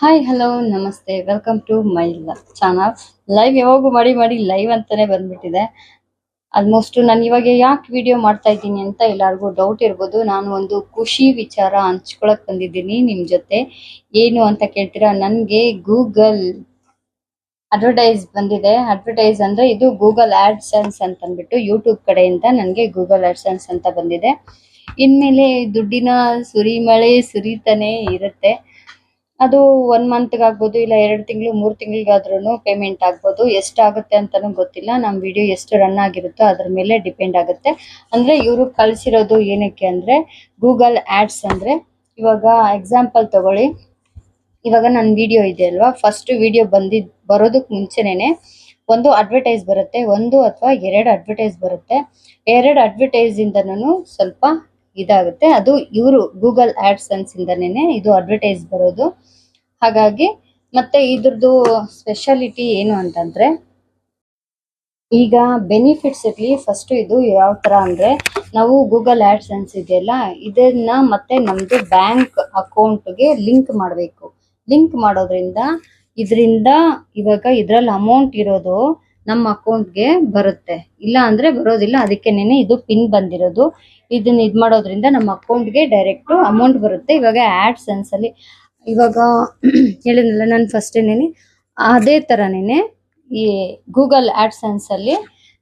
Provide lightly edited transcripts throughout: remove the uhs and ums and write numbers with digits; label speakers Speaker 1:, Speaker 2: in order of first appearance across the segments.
Speaker 1: Hi hello ನಮಸ್ತೆ welcome to my channel. Live ಯಾವಾಗೂ ಮಾಡಿ ಮಾಡಿ ಲೈವ್ ಅಂತಾನೆ ಬಂದ್ಬಿಟ್ಟಿದೆ. ಆಲ್ಮೋಸ್ಟ್ ನಾನು ಇವಾಗ ಯಾಕೆ ವಿಡಿಯೋ ಮಾಡ್ತಾ ಇದ್ದೀನಿ ಅಂತ ಎಲ್ಲರಿಗೂ ಡೌಟ್ ಇರ್ಬೋದು. ನಾನು ಒಂದು ಖುಷಿ ವಿಚಾರ ಹಂಚ್ಕೊಳಕ್ ಬಂದಿದ್ದೀನಿ ನಿಮ್ ಜೊತೆ. ಏನು ಅಂತ ಕೇಳ್ತೀರಾ, ನನಗೆ ಗೂಗಲ್ ಅಡ್ವರ್ಟೈಸ್ ಬಂದಿದೆ. ಅಡ್ವರ್ಟೈಸ್ ಅಂದ್ರೆ ಇದು ಗೂಗಲ್ ಆಡ್ಸೆನ್ಸ್ ಅಂತ ಅಂದ್ಬಿಟ್ಟು ಯೂಟ್ಯೂಬ್ ಕಡೆಯಿಂದ ನನಗೆ ಗೂಗಲ್ ಆಡ್ಸೆನ್ಸ್ ಅಂತ ಬಂದಿದೆ. ಇನ್ಮೇಲೆ ದುಡ್ಡಿನ ಸುರಿಮಳೆ ಸುರಿತಾನೆ ಇರುತ್ತೆ. ಅದು 1 ಮಂತ್ ಆಗ್ಬೋದು, ಇಲ್ಲ 2 ತಿಂಗಳು 3 ತಿಂಗಳಿಗಾದ್ರೂ ಪೇಮೆಂಟ್ ಆಗ್ಬೋದು. ಎಷ್ಟಾಗುತ್ತೆ ಅಂತಾನು ಗೊತ್ತಿಲ್ಲ. ನಮ್ಮ ವಿಡಿಯೋ ಎಷ್ಟು ರನ್ ಆಗಿರುತ್ತೋ ಅದ್ರ ಮೇಲೆ ಡಿಪೆಂಡ್ ಆಗುತ್ತೆ. ಅಂದ್ರೆ ಇವರು ಕಳ್ಸಿರೋದು ಏನಕ್ಕೆ ಅಂದ್ರೆ ಗೂಗಲ್ ಆಡ್ಸ್ ಅಂದ್ರೆ, ಇವಾಗ ಎಕ್ಸಾಂಪಲ್ ತಗೊಳ್ಳಿ. ಇವಾಗ ನನ್ನ ವಿಡಿಯೋ ಇದೆ ಅಲ್ವಾ, ಫಸ್ಟ್ ವಿಡಿಯೋ ಬರೋದಕ್ಕೆ ಮುಂಚೆನೇನೆ ಒಂದು ಅಡ್ವರ್ಟೈಸ್ ಬರುತ್ತೆ, ಒಂದು ಅಥವಾ 2 ಅಡ್ವರ್ಟೈಸ್ ಬರುತ್ತೆ. 2 ಅಡ್ವರ್ಟೈಸ್ ಇಂದನೂ ಸ್ವಲ್ಪ ಇದಾಗುತ್ತೆ. ಅದು ಇವರು ಗೂಗಲ್ ಆಡ್ಸೆನ್ಸ್ ಇಂದನೇ ಇದು ಅಡ್ವರ್ಟೈಸ್ ಬರೋದು. ಹಾಗಾಗಿ ಮತ್ತೆ ಇದ್ರದ್ದು ಸ್ಪೆಷಾಲಿಟಿ ಏನು ಅಂತಂದ್ರೆ, ಈಗ ಬೆನಿಫಿಟ್ಸ್ ಇರ್ಲಿ. ಫಸ್ಟ್ ಇದು ಯಾವ ತರ ಅಂದ್ರೆ, ನಾವು ಗೂಗಲ್ ಆಡ್ಸೆನ್ಸ್ ಇದೆಯಲ್ಲ, ಇದನ್ನ ಮತ್ತೆ ನಮ್ದು ಬ್ಯಾಂಕ್ ಅಕೌಂಟ್ಗೆ ಲಿಂಕ್ ಮಾಡಬೇಕು. ಲಿಂಕ್ ಮಾಡೋದ್ರಿಂದ ಇದರಿಂದ ಇವಾಗ ಇದ್ರಲ್ಲಿ ಅಮೌಂಟ್ ಇರೋದು ನಮ್ಮ ಅಕೌಂಟ್ಗೆ ಬರುತ್ತೆ, ಇಲ್ಲ ಅಂದ್ರೆ ಬರೋದಿಲ್ಲ. ಅದಕ್ಕೆನೇನೆ ಇದು ಪಿನ್ ಬಂದಿರೋದು. ಇದನ್ನ ಮಾಡೋದ್ರಿಂದ ನಮ್ಮ ಅಕೌಂಟ್ಗೆ ಡೈರೆಕ್ಟ್ ಅಮೌಂಟ್ ಬರುತ್ತೆ. ಇವಾಗ ಆಡ್ಸೆನ್ಸ್ ಅಲ್ಲಿ ಇವಾಗ ಹೇಳಿದ್ನಲ್ಲ ನಾನು ಫಸ್ಟೇನೇನೆ, ಅದೇ ತರನೇನೆ ಈ ಗೂಗಲ್ ಆಡ್ಸೆನ್ಸ್ ಅಲ್ಲಿ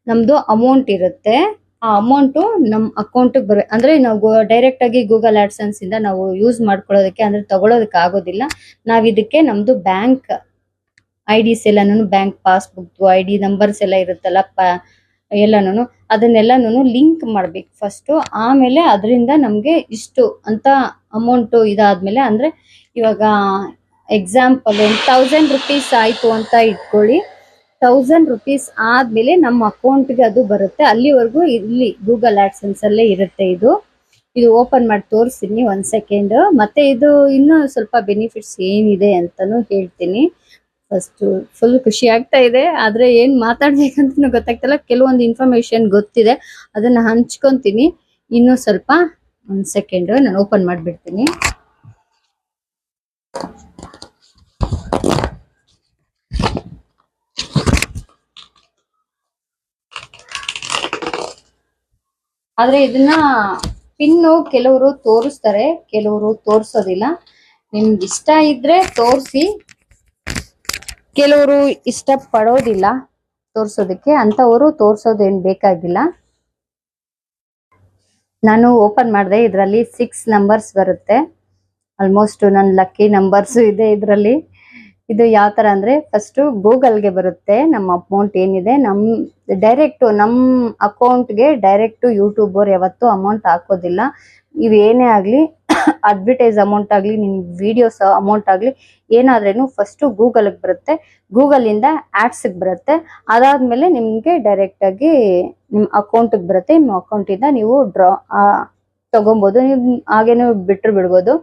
Speaker 1: ನಮ್ದು ಅಮೌಂಟ್ ಇರುತ್ತೆ. ಆ ಅಮೌಂಟ್ ನಮ್ಮ ಅಕೌಂಟ್ ಅಂದ್ರೆ ನಾವು ಡೈರೆಕ್ಟ್ ಆಗಿ ಗೂಗಲ್ ಆಡ್ಸೆನ್ಸ್ ಇಂದ ನಾವು ಯೂಸ್ ಮಾಡ್ಕೊಳ್ಳೋದಕ್ಕೆ ಅಂದ್ರೆ ತಗೊಳ್ಳೋದಕ್ಕೆ ಆಗೋದಿಲ್ಲ. ನಾವ್ ಇದಕ್ಕೆ ನಮ್ದು ಬ್ಯಾಂಕ್ ಐಡಿಸ್ ಎಲ್ಲಾನು, ಬ್ಯಾಂಕ್ ಪಾಸ್ಬುಕ್ ಐಡಿ ನಂಬರ್ಸ್ ಎಲ್ಲ ಇರುತ್ತಲ್ಲ ಎಲ್ಲಾನು, ಅದನ್ನೆಲ್ಲಾನು ಲಿಂಕ್ ಮಾಡ್ಬೇಕು ಫಸ್ಟ್. ಆಮೇಲೆ ಅದರಿಂದ ನಮ್ಗೆ ಇಷ್ಟು ಅಂತ ಅಮೌಂಟ್ ಇದಾದ್ಮೇಲೆ, ಅಂದ್ರೆ ಇವಾಗ ಎಕ್ಸಾಂಪಲ್ 1000 ರುಪೀಸ್ ಆಯ್ತು ಅಂತ ಇಟ್ಕೊಳ್ಳಿ. 1000 ರುಪೀಸ್ ಆದ್ಮೇಲೆ ನಮ್ಮ ಅಕೌಂಟ್ಗೆ ಅದು ಬರುತ್ತೆ. ಅಲ್ಲಿವರೆಗೂ ಇಲ್ಲಿ ಗೂಗಲ್ ಆಡ್ಸೆನ್ಸ್ ಅಲ್ಲೇ ಇರುತ್ತೆ. ಇದು ಓಪನ್ ಮಾಡಿ ತೋರಿಸ್ತೀನಿ 1 ಸೆಕೆಂಡ್. ಮತ್ತೆ ಇದು ಇನ್ನೂ ಸ್ವಲ್ಪ ಬೆನಿಫಿಟ್ಸ್ ಏನಿದೆ ಅಂತಾನು ಹೇಳ್ತೀನಿ. ಫಸ್ಟ್ ಫುಲ್ ಖುಷಿ ಆಗ್ತಾ ಇದೆ, ಆದ್ರೆ ಏನ್ ಮಾತಾಡ್ಬೇಕಂತ ಗೊತ್ತಾಗ್ತಿಲ್ಲ. ಕೆಲವೊಂದು ಇನ್ಫಾರ್ಮೇಶನ್ ಗೊತ್ತಿದೆ, ಅದನ್ನ ಹಂಚ್ಕೊಂತೀನಿ. ಇನ್ನು ಸ್ವಲ್ಪ 1 ಸೆಕೆಂಡ್ ನಾನು ಓಪನ್ ಮಾಡ್ಬಿಡ್ತೀನಿ. ಆದ್ರೆ ಇದನ್ನ ಪಿನ್ನು ಕೆಲವರು ತೋರಿಸ್ತಾರೆ, ಕೆಲವರು ತೋರ್ಸೋದಿಲ್ಲ. ನಿಮ್ಗೆ ಇಷ್ಟ ಇದ್ರೆ ತೋರಿಸಿ, ಕೆಲವರು ಇಷ್ಟ ಪಡೋದಿಲ್ಲ ತೋರ್ಸೋದಕ್ಕೆ, ಅಂತವರು ತೋರ್ಸೋದೇನ್ ಬೇಕಾಗಿಲ್ಲ. ನಾನು ಓಪನ್ ಮಾಡಿದೆ, ಇದರಲ್ಲಿ 6 ನಂಬರ್ಸ್ ಬರುತ್ತೆ. ಆಲ್ಮೋಸ್ಟ್ ನನ್ನ ಲಕ್ಕಿ ನಂಬರ್ಸ್ ಇದೆ ಇದರಲ್ಲಿ. ಇದು ಯಾವ ತರ ಅಂದ್ರೆ, ಫಸ್ಟ್ ಗೂಗಲ್ಗೆ ಬರುತ್ತೆ ನಮ್ಮ ಅಮೌಂಟ್ ಏನಿದೆ, ಡೈರೆಕ್ಟ್ ನಮ್ ಅಕೌಂಟ್ಗೆ ಡೈರೆಕ್ಟ್ ಯೂಟ್ಯೂಬ್ ಅವ್ರು ಯಾವತ್ತೂ ಅಮೌಂಟ್ ಹಾಕೋದಿಲ್ಲ. ಇವೇನೇ ಆಗ್ಲಿ, ಅಡ್ವರ್ಟೈಸ್ ಅಮೌಂಟ್ ಆಗ್ಲಿ, ನಿಮ್ ವಿಡಿಯೋಸ್ ಅಮೌಂಟ್ ಆಗ್ಲಿ, ಏನಾದ್ರೇನು ಫಸ್ಟ್ ಗೂಗಲ್ ಬರುತ್ತೆ. ಗೂಗಲ್ ಇಂದ ಆಡ್ಸ್ ಬರುತ್ತೆ. ಅದಾದ್ಮೇಲೆ ನಿಮ್ಗೆ ಡೈರೆಕ್ಟ್ ಆಗಿ ನಿಮ್ ಅಕೌಂಟ್ ಬರುತ್ತೆ. ನಿಮ್ಮ ಅಕೌಂಟ್ ಇಂದ ನೀವು ತಗೊಬಹುದು. ನೀವು ಹಾಗೇನು ಬಿಟ್ರು ಬಿಡ್ಬೋದು.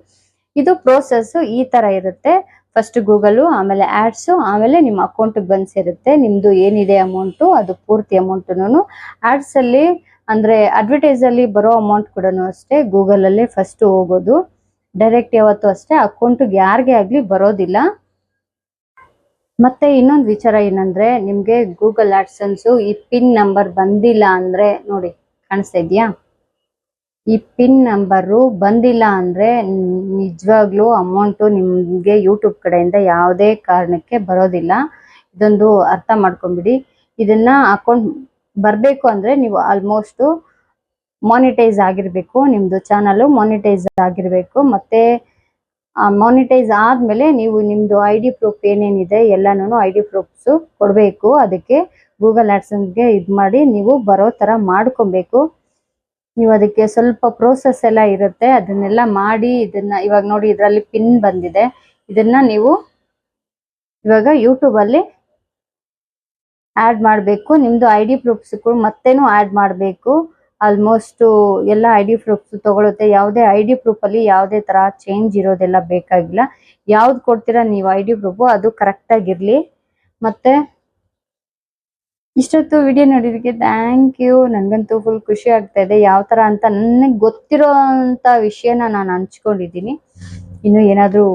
Speaker 1: ಇದು ಪ್ರೋಸೆಸ್ ಈ ತರ ಇರುತ್ತೆ. ಫಸ್ಟ್ ಗೂಗಲ್, ಆಮೇಲೆ ಆಡ್ಸ್, ಆಮೇಲೆ ನಿಮ್ಮ ಅಕೌಂಟ್ ಬಂದ್ ಸೇರುತ್ತೆ. ನಿಮ್ದು ಏನಿದೆ ಅಮೌಂಟ್ ಅದು ಪೂರ್ತಿ ಅಮೌಂಟ್ ಆಡ್ಸ್ ಅಲ್ಲಿ ಅಂದ್ರೆ ಅಡ್ವರ್ಟೈಸ್ ಅಲ್ಲಿ ಬರೋ ಅಮೌಂಟ್ ಕೂಡ ಅಷ್ಟೇ ಗೂಗಲ್ ಅಲ್ಲಿ ಫಸ್ಟ್ ಹೋಗೋದು. ಡೈರೆಕ್ಟ್ ಯಾವತ್ತು ಅಷ್ಟೇ ಅಕೌಂಟ್ ಯಾರಿಗೆ ಆಗ್ಲಿ ಬರೋದಿಲ್ಲ. ಮತ್ತೆ ಇನ್ನೊಂದು ವಿಚಾರ ಏನಂದ್ರೆ, ನಿಮ್ಗೆ ಗೂಗಲ್ ಆಡ್ಸೆನ್ಸ್ ಈ ಪಿನ್ ನಂಬರ್ ಬಂದಿಲ್ಲ ಅಂದ್ರೆ, ನೋಡಿ ಕಾಣಿಸ್ತಾ ಇದೆಯಾ, ಈ ಪಿನ್ ನಂಬರು ಬಂದಿಲ್ಲ ಅಂದ್ರೆ ನಿಜವಾಗ್ಲೂ ಅಮೌಂಟ್ ನಿಮ್ಗೆ ಯೂಟ್ಯೂಬ್ ಕಡೆಯಿಂದ ಯಾವುದೇ ಕಾರಣಕ್ಕೆ ಬರೋದಿಲ್ಲ. ಇದೊಂದು ಅರ್ಥ ಮಾಡ್ಕೊಂಬಿಡಿ. ಇದನ್ನ ಅಕೌಂಟ್ ಬರ್ಬೇಕು ಅಂದ್ರೆ ನೀವು ಆಲ್ಮೋಸ್ಟ್ ಮಾನಿಟೈಸ್ ಆಗಿರ್ಬೇಕು, ನಿಮ್ದು ಚಾನಲ್ ಮಾನಿಟೈಸ್ ಆಗಿರ್ಬೇಕು. ಮತ್ತೆ ಮಾನಿಟೈಸ್ ಆದ್ಮೇಲೆ ನೀವು ನಿಮ್ದು ID ಪ್ರೂಫ್ ಏನೇನಿದೆ ಎಲ್ಲಾನು ID ಪ್ರೂಫ್ಸ್ ಕೊಡ್ಬೇಕು. ಅದಕ್ಕೆ ಗೂಗಲ್ ಆಡ್ಸೆನ್ಸ್ಗೆ ಇದ್ ಮಾಡಿ ನೀವು ಬರೋ ತರ ಮಾಡ್ಕೊಬೇಕು. ನೀವು ಅದಕ್ಕೆ ಸ್ವಲ್ಪ ಪ್ರೋಸೆಸ್ ಎಲ್ಲ ಇರುತ್ತೆ, ಅದನ್ನೆಲ್ಲ ಮಾಡಿ ಇದನ್ನ ಇವಾಗ ನೋಡಿ ಇದರಲ್ಲಿ ಪಿನ್ ಬಂದಿದೆ. ಇದನ್ನ ನೀವು ಇವಾಗ ಯೂಟ್ಯೂಬ್ ಅಲ್ಲಿ ಆಡ್ ಮಾಡಬೇಕು. ನಿಮ್ದು ID ಪ್ರೂಫ್ಸ್ ಮತ್ತೇನು ಆಡ್ ಮಾಡಬೇಕು. ಆಲ್ಮೋಸ್ಟ್ ಎಲ್ಲ ID ಪ್ರೂಫ್ಸ್ ತಗೊಳುತ್ತೆ. ಯಾವುದೇ ID ಪ್ರೂಫ್ ಅಲ್ಲಿ ಯಾವುದೇ ತರ ಚೇಂಜ್ ಇರೋದೆಲ್ಲ ಬೇಕಾಗಿಲ್ಲ. ಯಾವ್ದು ಕೊಡ್ತೀರಾ ನೀವು ID ಪ್ರೂಫ್ ಅದು ಕರೆಕ್ಟ್ ಆಗಿರ್ಲಿ. ಮತ್ತೆ ಇಷ್ಟೊತ್ತು ವಿಡಿಯೋ ನೋಡಿದಕ್ಕೆ ಥ್ಯಾಂಕ್ ಯು. ನನ್ಗಂತೂ ಫುಲ್ ಖುಷಿ ಆಗ್ತಾ ಇದೆ. ಯಾವ ತರ ಅಂತ ನನಗೆ ಗೊತ್ತಿರೋ ಅಂತ ವಿಷಯನ ನಾನು ಹಂಚ್ಕೊಂಡಿದ್ದೀನಿ. ಇನ್ನು ಏನಾದ್ರೂ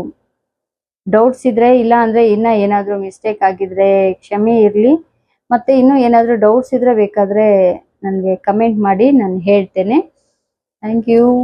Speaker 1: ಡೌಟ್ಸ್ ಇದ್ರೆ, ಇಲ್ಲ ಅಂದ್ರೆ ಇನ್ನ ಏನಾದ್ರೂ ಮಿಸ್ಟೇಕ್ ಆಗಿದ್ರೆ ಕ್ಷಮೆ ಇರ್ಲಿ. ಮತ್ತೆ ಇನ್ನು ಏನಾದ್ರೂ ಡೌಟ್ಸ್ ಇದ್ರೆ ಬೇಕಾದ್ರೆ ನನಗೆ ಕಮೆಂಟ್ ಮಾಡಿ, ನಾನು ಹೇಳ್ತೇನೆ. Thank you.